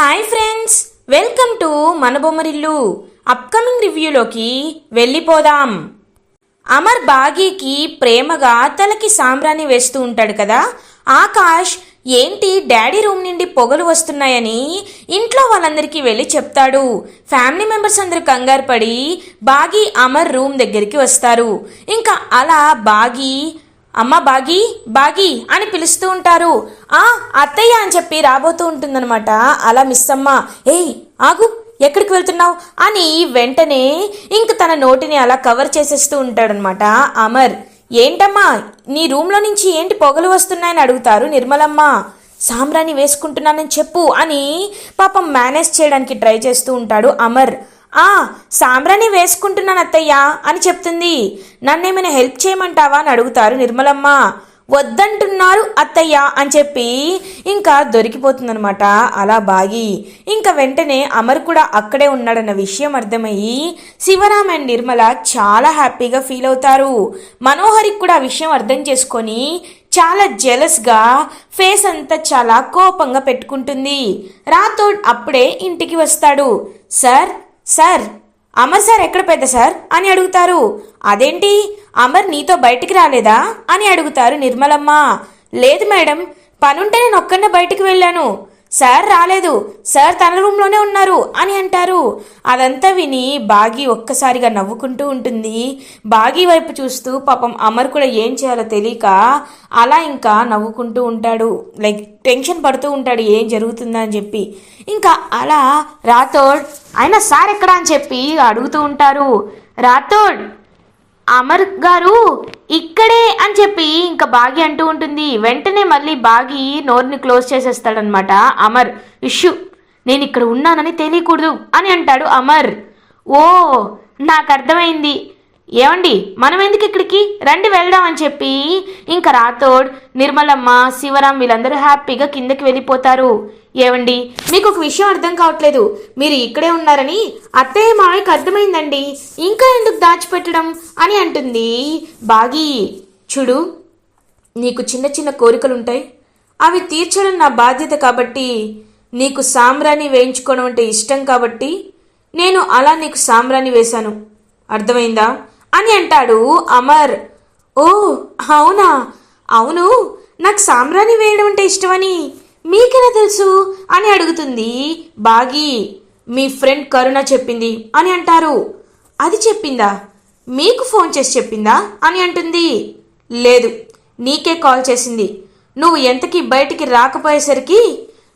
Hi friends, welcome to మన Bommarillu. Upcoming రివ్యూలోకి వెళ్ళిపోదాం. అమర్ బాగీకి ప్రేమగా తలకి సాంబ్రాణి వేస్తూ ఉంటాడు కదా. ఆకాష్ ఏంటి డాడీ రూమ్ నుండి పొగలు వస్తున్నాయని ఇంట్లో వాళ్ళందరికీ వెళ్ళి చెప్తాడు. ఫ్యామిలీ మెంబర్స్ అందరూ కంగారు పడి బాగీ అమర్ రూమ్ దగ్గరికి వస్తారు. ఇంకా అలా బాగీ అమ్మ బాగీ బాగీ అని పిలుస్తూ ఉంటారు. అత్తయ్య అని చెప్పి రాబోతూ ఉంటుందన్నమాట. అలా మిస్ అమ్మ ఏయ్ ఆగు, ఎక్కడికి వెళ్తున్నావు అని వెంటనే ఇంక తన నోటిని అలా కవర్ చేసేస్తూ ఉంటాడనమాట అమర్. ఏంటమ్మా నీ రూమ్లో నుంచి ఏంటి పొగలు వస్తున్నాయని అడుగుతారు నిర్మలమ్మ. సాంబ్రాణి వేసుకుంటున్నానని చెప్పు అని పాపం మేనేజ్ చేయడానికి ట్రై చేస్తూ ఉంటాడు అమర్. సాంబ్రాణి వేసుకుంటున్నాను అత్తయ్య అని చెప్తుంది. నన్నేమైనా హెల్ప్ చేయమంటావా అని అడుగుతారు నిర్మలమ్మ. వద్దంటున్నారు అత్తయ్య అని చెప్పి ఇంకా దొరికిపోతుందనమాట అలా బాగి. ఇంకా వెంటనే అమర్ కూడా అక్కడే ఉన్నాడన్న విషయం అర్థమయ్యి శివరామ్ అండ్ నిర్మల చాలా హ్యాపీగా ఫీల్ అవుతారు. మనోహరికి కూడా ఆ విషయం అర్థం చేసుకొని చాలా జెలస్గా ఫేస్ అంతా చాలా కోపంగా పెట్టుకుంటుంది. రాథోడ్ అప్పుడే ఇంటికి వస్తాడు. సార్ సార్ అమర్ సార్ ఎక్కడ పెద్ద సార్ అని అడుగుతారు. అదేంటి అమర్ నీతో బయటికి రాలేదా అని అడుగుతారు నిర్మలమ్మ. లేదు మేడం, పనుంటే నేను ఒక్కనే బయటికి వెళ్ళాను. సార్ రాలేదు, సార్ తన రూమ్లోనే ఉన్నారు అని అంటారు. అదంతా విని బాగి ఒక్కసారిగా నవ్వుకుంటూ ఉంటుంది. బాగి వైపు చూస్తూ పాపం అమర్ కూడా ఏం చేయాలో తెలియక అలా ఇంకా నవ్వుకుంటూ ఉంటాడు. లైక్ టెన్షన్ పడుతూ ఉంటాడు ఏం జరుగుతుందా అని చెప్పి. ఇంకా అలా రాథోడ్ ఆయన సార్ ఎక్కడా అని చెప్పి అడుగుతూ ఉంటారు. రాథోడ్ అమర్ గారు ఇక్కడే అని చెప్పి ఇంకా బాగి అంటూ ఉంటుంది. వెంటనే మళ్ళీ బాగి నోరుని క్లోజ్ చేసేస్తాడనమాట అమర్. ఇష్యూ నేను ఇక్కడ ఉన్నానని తెలియకూడదు అని అంటాడు అమర్. ఓ నాకు అర్థమైంది, ఏమండి మనం ఎందుకు ఇక్కడికి రండి వెళ్దాం అని చెప్పి ఇంకా రాథోడ్ నిర్మలమ్మ శివరాం వీళ్ళందరూ హ్యాపీగా కిందకి వెళ్ళిపోతారు. ఏవండి మీకు ఒక విషయం అర్థం కావట్లేదు, మీరు ఇక్కడే ఉన్నారని అత్తయ్య మావయ్యకి అర్థమైందండి, ఇంకా ఎందుకు దాచిపెట్టడం అని అంటుంది బాగి. చూడు నీకు చిన్న చిన్న కోరికలుంటాయి, అవి తీర్చడం నా బాధ్యత కాబట్టి, నీకు సాంబ్రాణి వేయించుకోవడం అంటే ఇష్టం కాబట్టి నేను అలా నీకు సాంబ్రాణి వేశాను, అర్థమైందా అని అంటాడు అమర్. ఓ అవునా, అవును నాకు సాంబ్రాణి వేయడం అంటే ఇష్టమని మీకెలా తెలుసు అని అడుగుతుంది బాగి. మీ ఫ్రెండ్ కరుణ చెప్పింది అని అంటారు. అది చెప్పిందా, మీకు ఫోన్ చేసి చెప్పిందా అని అంటుంది. లేదు నీకే కాల్ చేసింది, నువ్వు ఎంతకీ బయటికి రాకపోయేసరికి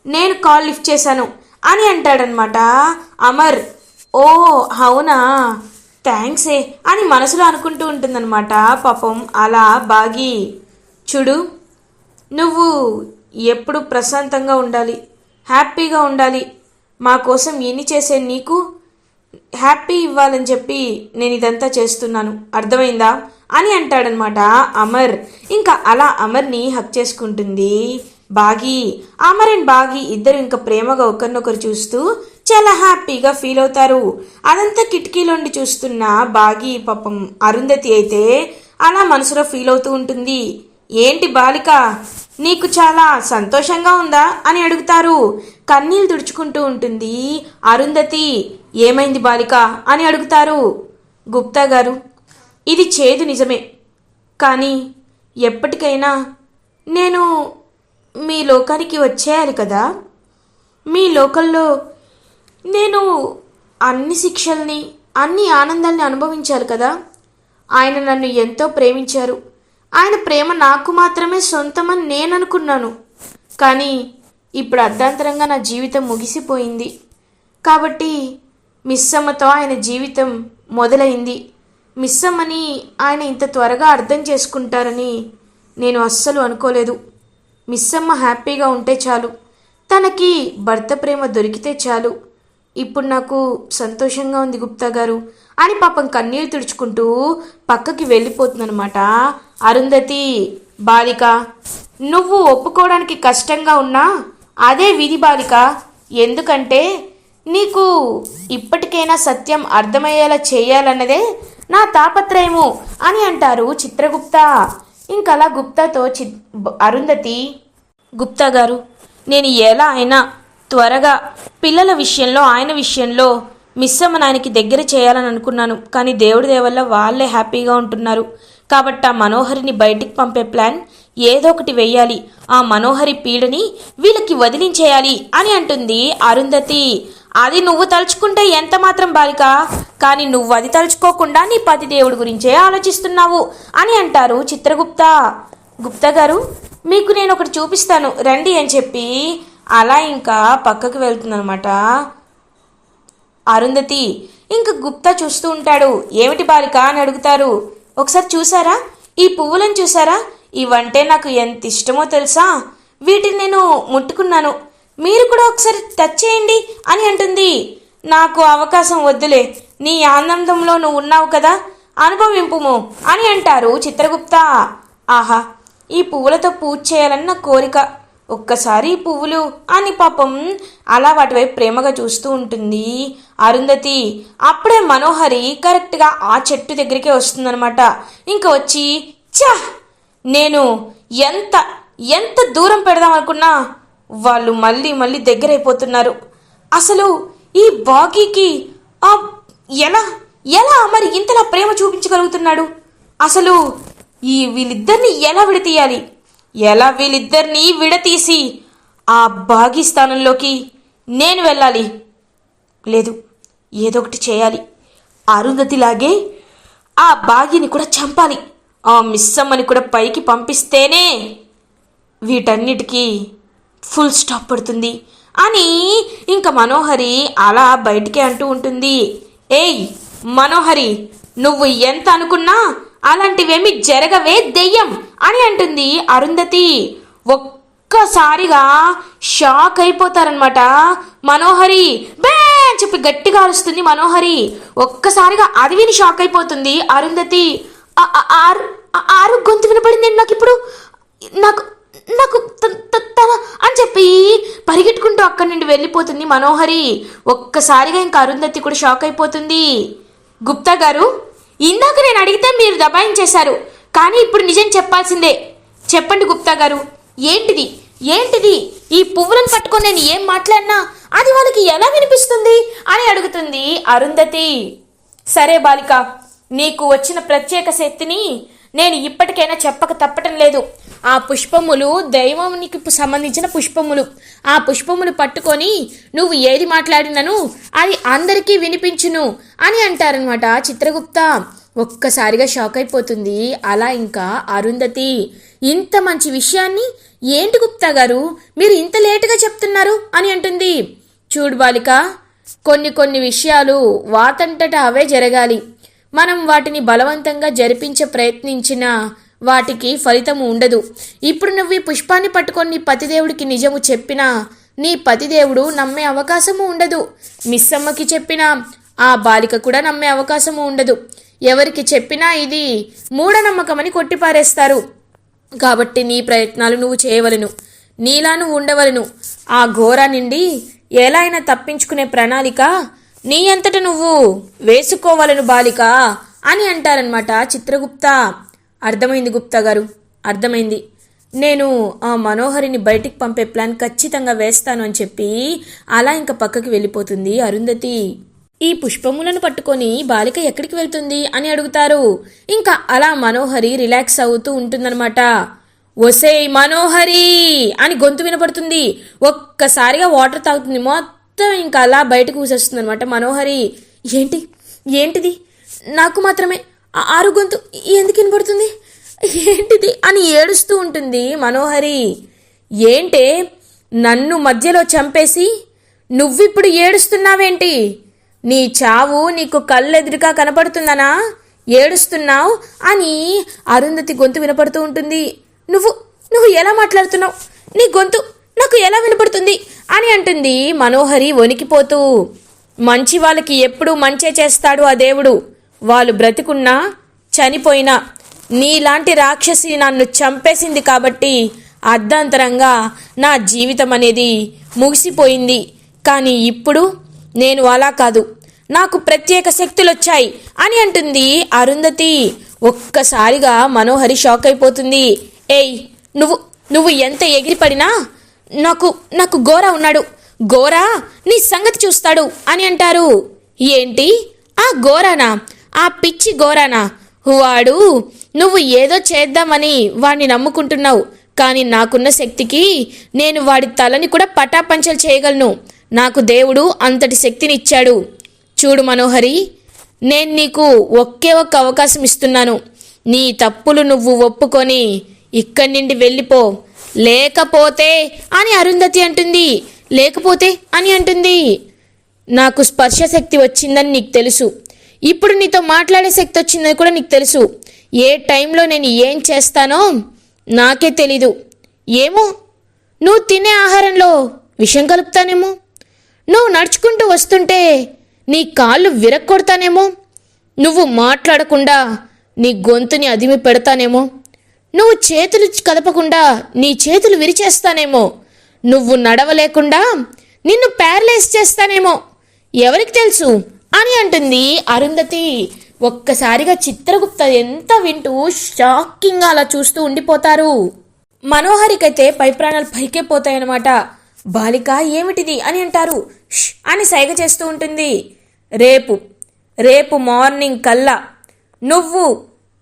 నేను కాల్ లిఫ్ట్ చేశాను అని అంటాడనమాట అమర్. ఓ అవునా థ్యాంక్సే అని మనసులో అనుకుంటూ ఉంటుందన్నమాట పాపం అలా బాగి. చూడు నువ్వు ఎప్పుడు ప్రశాంతంగా ఉండాలి, హ్యాపీగా ఉండాలి, మా కోసం ఎన్ని చేసే నీకు హ్యాపీ ఇవ్వాలని చెప్పి నేను ఇదంతా చేస్తున్నాను, అర్థమైందా అని అంటాడనమాట అమర్. ఇంకా అలా అమర్ని హక్ చేసుకుంటుంది బాగి. అమర్ అండ్ బాగి ఇద్దరు ఇంకా ప్రేమగా ఒకరినొకరు చూస్తూ చాలా హ్యాపీగా ఫీల్ అవుతారు. అదంతా కిటికీలోండి చూస్తున్న బాగి పాపం అరుంధతి అయితే అలా మనసులో ఫీల్ అవుతూ ఉంటుంది. ఏంటి బాలిక నీకు చాలా సంతోషంగా ఉందా అని అడుగుతారు. కన్నీళ్ళు తుడుచుకుంటూ ఉంటుంది అరుంధతి. ఏమైంది బాలిక అని అడుగుతారు. గుప్తా గారు ఇది చేదు నిజమే, కానీ ఎప్పటికైనా నేను మీ లోకానికి వచ్చేయాలి కదా, మీ లోకంలో నేను అన్ని శిక్షల్ని అన్ని ఆనందాల్ని అనుభవించాలి కదా. ఆయన నన్ను ఎంతో ప్రేమించారు, ఆయన ప్రేమ నాకు మాత్రమే సొంతమని నేను అనుకున్నాను, కానీ ఇప్పుడు అర్ధాంతరంగా నా జీవితం ముగిసిపోయింది. కాబట్టి మిస్సమ్మతో ఆయన జీవితం మొదలైంది. మిస్సమ్మని ఆయన ఇంత త్వరగా అర్థం చేసుకుంటారని నేను అస్సలు అనుకోలేదు. మిస్సమ్మ హ్యాపీగా ఉంటే చాలు, తనకి భర్త ప్రేమ దొరికితే చాలు, ఇప్పుడు నాకు సంతోషంగా ఉంది గుప్తా గారు అని పాపం కన్నీళ్ళు తుడుచుకుంటూ పక్కకి వెళ్ళిపోతుందనమాట అరుంధతి. బాలిక నువ్వు ఒప్పుకోవడానికి కష్టంగా ఉన్నా అదే విధి బాలిక, ఎందుకంటే నీకు ఇప్పటికైనా సత్యం అర్థమయ్యేలా చేయాలన్నదే నా తాపత్రయము అని అంటారు చిత్రగుప్త. ఇంకలా గుప్తాతో అరుంధతి, గుప్తా గారు నేను ఎలా అయినా త్వరగా పిల్లల విషయంలో ఆయన విషయంలో మిస్సమ్మ నాయనకి దగ్గర చేయాలని అనుకున్నాను. కానీ దేవుడి దయ వల్ల వాళ్ళే హ్యాపీగా ఉంటున్నారు. కాబట్టి ఆ మనోహరిని బయటికి పంపే ప్లాన్ ఏదో ఒకటి వెయ్యాలి. ఆ మనోహరి పీడని వీళ్ళకి వదిలించేయాలి అని అంటుంది అరుంధతి. అది నువ్వు తలుచుకుంటే ఎంత మాత్రం బాలిక, కానీ నువ్వు అది తలుచుకోకుండా నీ పతి దేవుడి గురించే ఆలోచిస్తున్నావు అని అంటారు చిత్రగుప్త. గుప్తా గారు, మీకు నేను ఒకటి చూపిస్తాను రండి అని చెప్పి అలా ఇంకా పక్కకు వెళ్తుందనమాట అరుంధతి. ఇంక గుప్తా చూస్తూ ఉంటాడు. ఏమిటి బాలిక అని అడుగుతారు. ఒకసారి చూసారా, ఈ పువ్వులను చూసారా, ఇవంటే నాకు ఎంత ఇష్టమో తెలుసా, వీటిని నేను ముట్టుకున్నాను, మీరు కూడా ఒకసారి టచ్ చేయండి అని అంటుంది. నాకు అవకాశం వద్దులే, నీ ఆనందంలో నువ్వు ఉన్నావు కదా, అనుభవింపుము అని అంటారు చిత్రగుప్త. ఆహా, ఈ పువ్వులతో పూజ చేయాలని నా కోరిక, ఒక్కసారి ఈ పువ్వులు అని పాపం అలా వాటివైపు ప్రేమగా చూస్తూ ఉంటుంది అరుంధతి. అప్పుడే మనోహరి కరెక్ట్గా ఆ చెట్టు దగ్గరికే వస్తుందనమాట. ఇంకా వచ్చి చా, నేను ఎంత ఎంత దూరం పెడదాం అనుకున్నా వాళ్ళు మళ్ళీ మళ్ళీ దగ్గరైపోతున్నారు. అసలు ఈ బాగీకి ఎలా ఎలా మరి ఇంతలా ప్రేమ చూపించగలుగుతున్నాడు, అసలు ఈ వీళ్ళిద్దరిని ఎలా విడతీయాలి, ఎలా వీళ్ళిద్దరినీ విడతీసి ఆ బాగీ స్థానంలోకి నేను వెళ్ళాలి, లేదు ఏదో ఒకటి చేయాలి, అరుంధతిలాగే ఆ బాగీని కూడా చంపాలి, ఆ మిస్సమ్మని కూడా పైకి పంపిస్తేనే వీటన్నిటికీ ఫుల్ స్టాప్ పడుతుంది అని ఇంకా మనోహరి అలా బయటికే అంటూ ఉంటుంది. ఏయ్ మనోహరి, నువ్వు ఎంత అనుకున్నా అలాంటివేమి జరగవే దెయ్యం అని అంటుంది అరుంధతి. ఒక్కసారిగా షాక్ అయిపోతారనమాట మనోహరి. బే అని చెప్పి గట్టిగా అరుస్తుంది మనోహరి. ఒక్కసారిగా అది విని షాక్ అయిపోతుంది అరుంధతి. ఆరు గొంతు వినపడింది నాకు ఇప్పుడు, నాకు నాకు అని చెప్పి పరిగెట్టుకుంటూ అక్కడి నుండి వెళ్ళిపోతుంది మనోహరి. ఒక్కసారిగా ఇంకా అరుంధతి కూడా షాక్ అయిపోతుంది. గుప్తా గారు, ఇందాక నేను అడిగితే మీరు దబాయించేశారు, కానీ ఇప్పుడు నిజం చెప్పాల్సిందే, చెప్పండి గుప్తా గారు, ఏంటిది ఏంటిది ఈ పువ్వులను పట్టుకొని నేను ఏం మాట్లాడినా అది వాళ్ళకి ఎలా వినిపిస్తుంది అని అడుగుతుంది అరుంధతి. సరే బాలిక, నీకు వచ్చిన ప్రత్యేక శక్తిని నేను ఇప్పటికైనా చెప్పక తప్పటం లేదు. ఆ పుష్పములు దైవానికి సంబంధించిన పుష్పములు, ఆ పుష్పములు పట్టుకొని నువ్వు ఏది మాట్లాడినను అది అందరికీ వినిపించును అని అంటారనమాట చిత్రగుప్త. ఒక్కసారిగా షాక్ అయిపోతుంది అలా ఇంకా అరుంధతి. ఇంత మంచి విషయాన్ని ఏంటి గుప్తా గారు మీరు ఇంత లేటుగా చెప్తున్నారు అని అంటుంది. చూడు బాలిక, కొన్ని విషయాలు వాటంతట అవే జరగాలి. మనం వాటిని బలవంతంగా జరిపించే ప్రయత్నించినా వాటికి ఫలితము ఉండదు. ఇప్పుడు నువ్వు ఈ పుష్పాన్ని పట్టుకొని నీ పతిదేవుడికి నిజము చెప్పినా నీ పతిదేవుడు నమ్మే అవకాశము ఉండదు. మిస్సమ్మకి చెప్పినా ఆ బాలిక కూడా నమ్మే అవకాశము ఉండదు. ఎవరికి చెప్పినా ఇది మూఢనమ్మకమని కొట్టిపారేస్తారు. కాబట్టి నీ ప్రయత్నాలు నువ్వు చేయవలను, నీలా నువ్వు ఉండవలను. ఆ ఘోర నుండి ఎలా అయినా తప్పించుకునే ప్రణాళిక నీ అంతట నువ్వు వేసుకోవాలను బాలిక అని అంటారనమాట చిత్రగుప్త. అర్థమైంది గుప్తా గారు, అర్థమైంది. నేను ఆ మనోహరిని బయటికి పంపే ప్లాన్ ఖచ్చితంగా వేస్తాను అని చెప్పి అలా ఇంకా పక్కకి వెళ్ళిపోతుంది అరుంధతి. ఈ పుష్పములను పట్టుకొని బాలిక ఎక్కడికి వెళ్తుంది అని అడుగుతారు. ఇంకా అలా మనోహరి రిలాక్స్ అవుతూ ఉంటుందన్నమాట. ఒసేయ్ మనోహరి అని గొంతు వినపడుతుంది. ఒక్కసారిగా వాటర్ తాగుతుంది. మొత్తం ఇంకా అలా బయటకు ఊసేస్తుంది అనమాట మనోహరి. ఏంటిది నాకు మాత్రమే ఆరు గొంతు ఎందుకు వినపడుతుంది, ఏంటిది అని ఏడుస్తూ ఉంటుంది మనోహరి. ఏంటే నన్ను మధ్యలో చంపేసి నువ్విప్పుడు ఏడుస్తున్నావేంటి, నీ చావు నీకు కళ్ళెదురుగా కనపడుతుందనా ఏడుస్తున్నావు అని అరుంధతి గొంతు వినపడుతూ ఉంటుంది. నువ్వు ఎలా మాట్లాడుతున్నావు, నీ గొంతు నాకు ఎలా వినపడుతుంది అని అంటుంది మనోహరి వణికిపోతూ. మంచి వాళ్ళకి ఎప్పుడూ మంచే చేస్తాడు ఆ దేవుడు, వాళ్ళు బ్రతికున్నా చనిపోయినా. నీలాంటి రాక్షసి నన్ను చంపేసింది కాబట్టి అర్ధాంతరంగా నా జీవితం అనేది ముగిసిపోయింది. కానీ ఇప్పుడు నేను అలా కాదు, నాకు ప్రత్యేక శక్తులు వచ్చాయి అని అంటుంది అరుంధతి. ఒక్కసారిగా మనోహరి షాక్ అయిపోతుంది. ఏయ్ నువ్వు ఎంత ఎగిరిపడినా నాకు గోరా ఉన్నాడు, గోరా నీ సంగతి చూస్తాడు అని అంటారు. ఏంటి ఆ గోరానా? ఆ పిచ్చి గోరానా? వాడు నువ్వు ఏదో చేద్దామని వాడిని నమ్ముకుంటున్నావు, కానీ నాకున్న శక్తికి నేను వాడి తలని కూడా పటాపంచలు చేయగలను. నాకు దేవుడు అంతటి శక్తిని ఇచ్చాడు. చూడు మనోహరి, నేను నీకు ఒకే ఒక్క అవకాశం ఇస్తున్నాను. నీ తప్పులు నువ్వు ఒప్పుకొని ఇక్కడి నుండి వెళ్ళిపో, లేకపోతే అని అరుంధతి అంటుంది. లేకపోతే అని అంటుంది. నాకు స్పర్శ శక్తి వచ్చిందని నీకు తెలుసు, ఇప్పుడు నీతో మాట్లాడే శక్తి వచ్చిందని కూడా నీకు తెలుసు. ఏ టైంలో నేను ఏం చేస్తానో నాకే తెలీదు. ఏమో, నువ్వు తినే ఆహారంలో విషం కలుపుతానేమో, నువ్వు నడుచుకుంటూ వస్తుంటే నీ కాళ్ళు విరక్కొడతానేమో, నువ్వు మాట్లాడకుండా నీ గొంతుని అదిమి పెడతానేమో, నువ్వు చేతులు కదపకుండా నీ చేతులు విరిచేస్తానేమో, నువ్వు నడవలేకుండా నిన్ను ప్యారలైజ్ చేస్తానేమో, ఎవరికి తెలుసు అని అంటుంది అరుంధతి. ఒక్కసారిగా చిత్రగుప్త ఎంత వింటూ షాకింగ్గా అలా చూస్తూ ఉండిపోతారు. మనోహరికైతే పై ప్రాణాలు పైకే పోతాయన్నమాట. బాలిక ఏమిటిది అని అంటారు. అని సైగ చేస్తూ ఉంటుంది. రేపు మార్నింగ్ కల్లా నువ్వు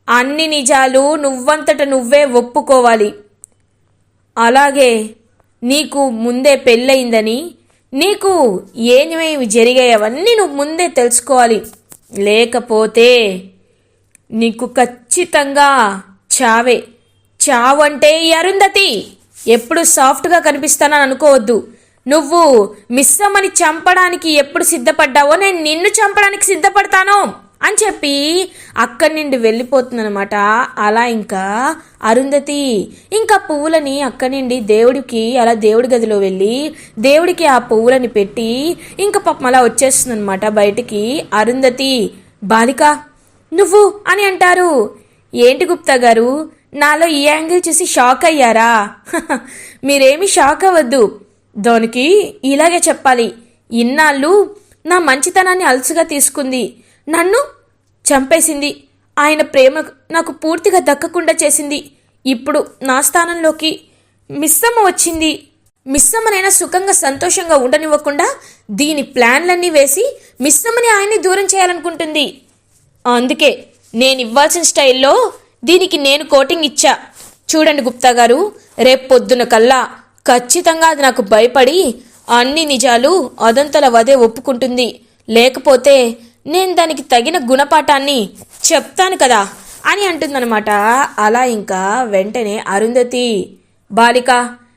అన్ని నిజాలు నువ్వంతట నువ్వే ఒప్పుకోవాలి. అలాగే నీకు ముందే పెళ్ళయిందని, నీకు ఏమేమి జరిగాయవన్నీ నువ్వు ముందే తెలుసుకోవాలి. లేకపోతే నీకు ఖచ్చితంగా చావే. చావంటే ఈ అరుంధతి ఎప్పుడు సాఫ్ట్గా కనిపిస్తానని అనుకోవద్దు. నువ్వు మిస్సమ్మని చంపడానికి ఎప్పుడు సిద్ధపడ్డావో నేను నిన్ను చంపడానికి సిద్ధపడతాను అని చెప్పి అక్కడి నుండి వెళ్ళిపోతుందనమాట. అలా ఇంకా అరుంధతి ఇంకా పువ్వులని అక్కడి నుండి అలా దేవుడి గదిలో వెళ్ళి దేవుడికి ఆ పువ్వులని పెట్టి ఇంకా పాపం అలా వచ్చేస్తుందనమాట బయటికి. అరుంధతి, బాలిక నువ్వు అని అంటారు. ఏంటి గుప్తా గారు, నాలో ఈ యాంగిల్ చూసి షాక్ అయ్యారా? మీరేమీ షాక్ అవ్వద్దు, దానికి ఇలాగే చెప్పాలి. ఇన్నాళ్ళు నా మంచితనాన్ని అలసుగా తీసుకుంది, నన్ను చంపేసింది, ఆయన ప్రేమ నాకు పూర్తిగా దక్కకుండా చేసింది. ఇప్పుడు నా స్థానంలోకి మిస్సమ్మ వచ్చింది. మిస్సమ్మనైనా సుఖంగా సంతోషంగా ఉండనివ్వకుండా దీని ప్లాన్లన్నీ వేసి మిస్సమ్మని ఆయన్ని దూరం చేయాలనుకుంటుంది. అందుకే నేను ఇవ్వాల్సిన స్టైల్లో దీనికి నేను కోటింగ్ ఇచ్చా. చూడండి గుప్తా గారు, రేపు పొద్దున కల్లా ఖచ్చితంగా అది నాకు భయపడి అన్ని నిజాలు అదంతల వదే ఒప్పుకుంటుంది. లేకపోతే నేను దానికి తగిన గుణపాఠాన్ని చెప్తాను కదా అని అంటుందన్నమాట. అలా ఇంకా వెంటనే అరుంధతి, బాలిక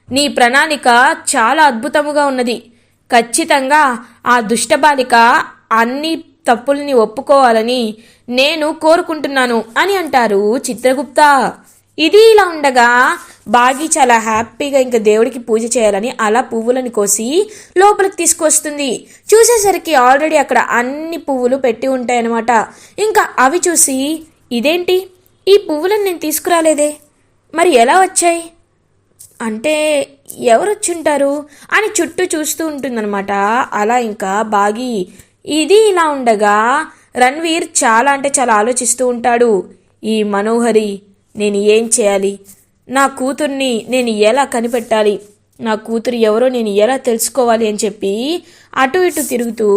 నీ ప్రణాళిక చాలా అద్భుతముగా ఉన్నది. ఖచ్చితంగా ఆ దుష్ట బాలిక అన్ని తప్పుల్ని ఒప్పుకోవాలని నేను కోరుకుంటున్నాను అని అంటారు చిత్రగుప్త. ఇది ఇలా ఉండగా బాగి చాలా హ్యాపీగా ఇంకా దేవుడికి పూజ చేయాలని అలా పువ్వులను కోసి లోపలికి తీసుకొస్తుంది. చూసేసరికి ఆల్రెడీ అక్కడ అన్ని పువ్వులు పెట్టి ఉంటాయన్నమాట. ఇంకా అవి చూసి, ఇదేంటి ఈ పువ్వులను నేను తీసుకురాలేదే, మరి ఎలా వచ్చాయి అంటే ఎవరు వచ్చుంటారు అని చుట్టూ చూస్తూ ఉంటుందన్నమాట. అలా ఇంకా బాగి ఇది ఇలా ఉండగా రణ్వీర్ చాలా అంటే చాలా ఆలోచిస్తూ ఉంటాడు. ఈ మనోహరి నేను ఏం చేయాలి, నా కూతుర్ని నేను ఎలా కనిపెట్టాలి, నా కూతురు ఎవరో నేను ఎలా తెలుసుకోవాలి అని చెప్పి అటు ఇటు తిరుగుతూ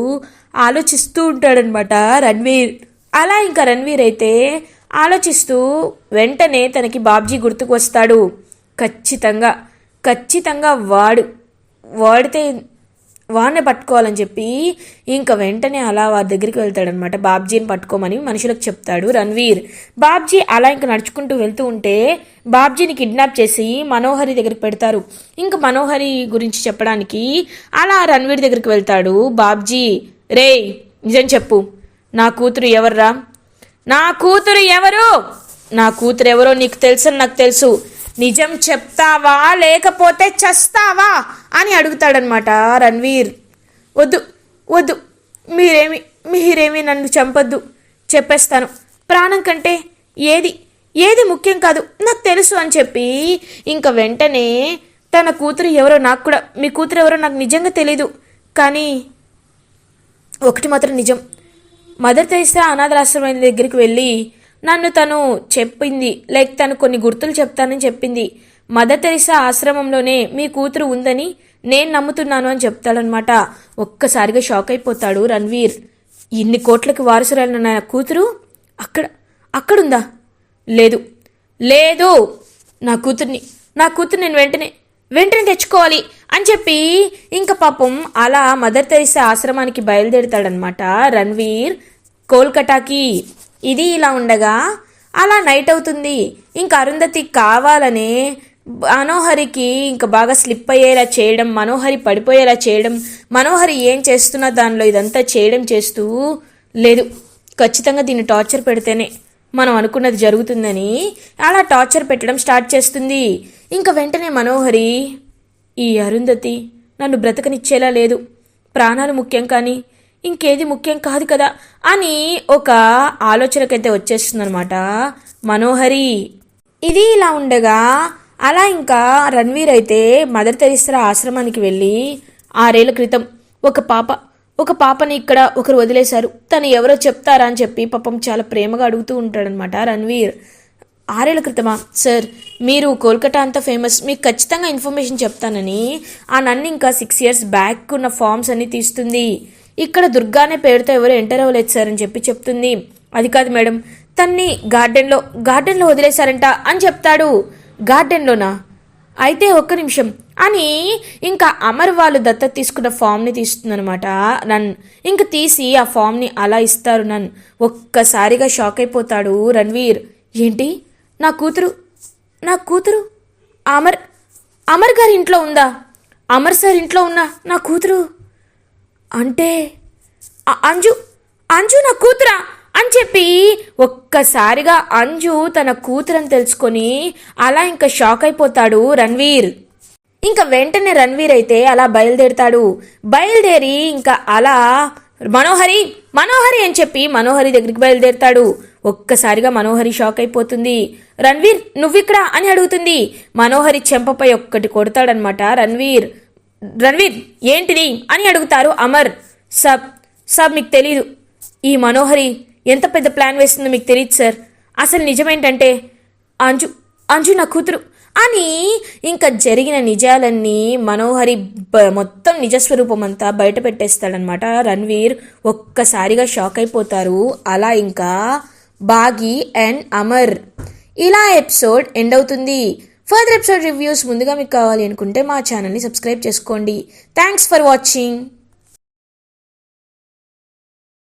ఆలోచిస్తూ ఉంటాడనమాట రణ్వీర్. అలా ఇంకా రణ్వీర్ అయితే ఆలోచిస్తూ వెంటనే తనకి బాబ్జీ గుర్తుకు వస్తాడు. ఖచ్చితంగా వాడితే వాడినే పట్టుకోవాలని చెప్పి ఇంకా వెంటనే అలా వారి దగ్గరికి వెళ్తాడనమాట. బాబ్జీని పట్టుకోమని మనుషులకు చెప్తాడు రణ్వీర్. బాబ్జీ అలా ఇంకా నడుచుకుంటూ వెళ్తూ ఉంటే బాబ్జీని కిడ్నాప్ చేసి మనోహరి దగ్గరికి పెడతారు. ఇంకా మనోహరి గురించి చెప్పడానికి అలా రణ్వీర్ దగ్గరికి వెళ్తాడు బాబ్జీ. రే నిజం చెప్పు, నా కూతురు ఎవర్రా? నా కూతురు ఎవరు? నా కూతురు ఎవరో నీకు తెలుసని నాకు తెలుసు. నిజం చెప్తావా లేకపోతే చస్తావా అని అడుగుతాడనమాట రణ్వీర్. వద్దు మీరేమి నన్ను చంపొద్దు, చెప్పేస్తాను. ప్రాణం కంటే ఏది ముఖ్యం కాదు, నాకు తెలుసు అని చెప్పి ఇంకా వెంటనే తన కూతురు ఎవరో నాకు కూడా, మీ కూతురు ఎవరో నాకు నిజంగా తెలీదు, కానీ ఒకటి మాత్రం నిజం, మదర్ తెరిసా అనాథాశ్రమం దగ్గరికి వెళ్ళి నన్ను తను చెప్పింది, తను కొన్ని గుర్తులు చెప్తానని చెప్పింది. మదర్ తెరిసా ఆశ్రమంలోనే మీ కూతురు ఉందని నేను నమ్ముతున్నాను అని చెప్తాడనమాట. ఒక్కసారిగా షాక్ అయిపోతాడు రణ్వీర్. ఇన్ని కోట్లకి వారసురాలిన నా కూతురు అక్కడుందా? లేదు లేదు, నా కూతుర్ని నేను వెంటనే తెచ్చుకోవాలి అని చెప్పి ఇంకా పాపం అలా మదర్ తెరిసా ఆశ్రమానికి బయలుదేరుతాడనమాట రణ్వీర్ కోల్కతాకి. ఇది ఇలా ఉండగా అలా నైట్ అవుతుంది. ఇంకా అరుంధతి కావాలనే మనోహరికి ఇంకా బాగా స్లిప్ అయ్యేలా చేయడం, మనోహరి పడిపోయేలా చేయడం, మనోహరి ఏం చేస్తున్నా దానిలో ఇదంతా చేయడం చేస్తూ, లేదు ఖచ్చితంగా దీన్ని టార్చర్ పెడితేనే మనం అనుకున్నది జరుగుతుందని అలా టార్చర్ పెట్టడం స్టార్ట్ చేస్తుంది. ఇంకా వెంటనే మనోహరి, ఈ అరుంధతి నన్ను బ్రతకనిచ్చేలా లేదు, ప్రాణాలు ముఖ్యం కానీ ఇంకేది ముఖ్యం కాదు కదా అని ఒక ఆలోచనకైతే వచ్చేస్తుందనమాట మనోహరి. ఇది ఇలా ఉండగా అలా ఇంకా రణ్వీర్ అయితే మదర్ తెరిసా ఆశ్రమానికి వెళ్ళి 6 ఏళ్ల క్రితం ఒక పాపని ఇక్కడ ఒకరు వదిలేశారు, తను ఎవరో చెప్తారా అని చెప్పి పాపం చాలా ప్రేమగా అడుగుతూ ఉంటాడనమాట రణ్వీర్. 6 ఏళ్ల క్రితమా సార్, మీరు కోల్కతా అంతా ఫేమస్, మీకు ఖచ్చితంగా ఇన్ఫర్మేషన్ చెప్తానని ఆ నన్ను ఇంకా 6 years బ్యాక్ ఉన్న ఫామ్స్ అన్ని తీస్తుంది. ఇక్కడ దుర్గానే పేరుతో ఎవరో ఎంటర్ అవ్వలేదు సార్ అని చెప్పి చెప్తుంది. అది కాదు మేడం, తన్ని గార్డెన్లో వదిలేశారంట అని చెప్తాడు. గార్డెన్లోనా? అయితే ఒక్క నిమిషం అని ఇంకా అమర్ వాళ్ళు దత్తత తీసుకున్న ఫామ్ని తీస్తుందనమాట నన్. ఇంక తీసి ఆ ఫామ్ని అలా ఇస్తారు నన్. ఒక్కసారిగా షాక్ అయిపోతాడు రణ్వీర్. ఏంటి, నా కూతురు అమర్ గారి ఇంట్లో ఉందా? అమర్ సార్ ఇంట్లో ఉన్నా నా కూతురు అంటే అంజు నా కూతురా అని చెప్పి ఒక్కసారిగా అంజు తన కూతురని తెలుసుకొని అలా ఇంకా షాక్ అయిపోతాడు రణ్వీర్. ఇంకా వెంటనే రణ్వీర్ అయితే అలా బయలుదేరి ఇంకా అలా మనోహరి అని చెప్పి మనోహరి దగ్గరికి బయలుదేరుతాడు. ఒక్కసారిగా మనోహరి షాక్ అయిపోతుంది. రణ్వీర్ నువ్విక్కడ అని అడుగుతుంది. మనోహరి చెంపపై ఒక్కటి కొడతాడనమాట రణ్వీర్ ఏంటిది అని అడుగుతారు అమర్. సాబ్ మీకు తెలీదు, ఈ మనోహరి ఎంత పెద్ద ప్లాన్ వేస్తుందో మీకు తెలియదు సార్. అసలు నిజమేంటంటే అంజు నా కూతురు అని ఇంకా జరిగిన నిజాలన్నీ మనోహరి మొత్తం నిజస్వరూపం అంతా బయట పెట్టేస్తాడనమాట రణ్వీర్. ఒక్కసారిగా షాక్ అయిపోతారు అలా ఇంకా బాగి అండ్ అమర్. ఇలా ఎపిసోడ్ ఎండ్ అవుతుంది. ఫర్దర్ ఎపిసోడ్ రివ్యూస్ ముందుగా మీకు కావాలి అనుకుంటే మా ఛానల్ని సబ్స్క్రైబ్ చేసుకోండి. Thanks for watching.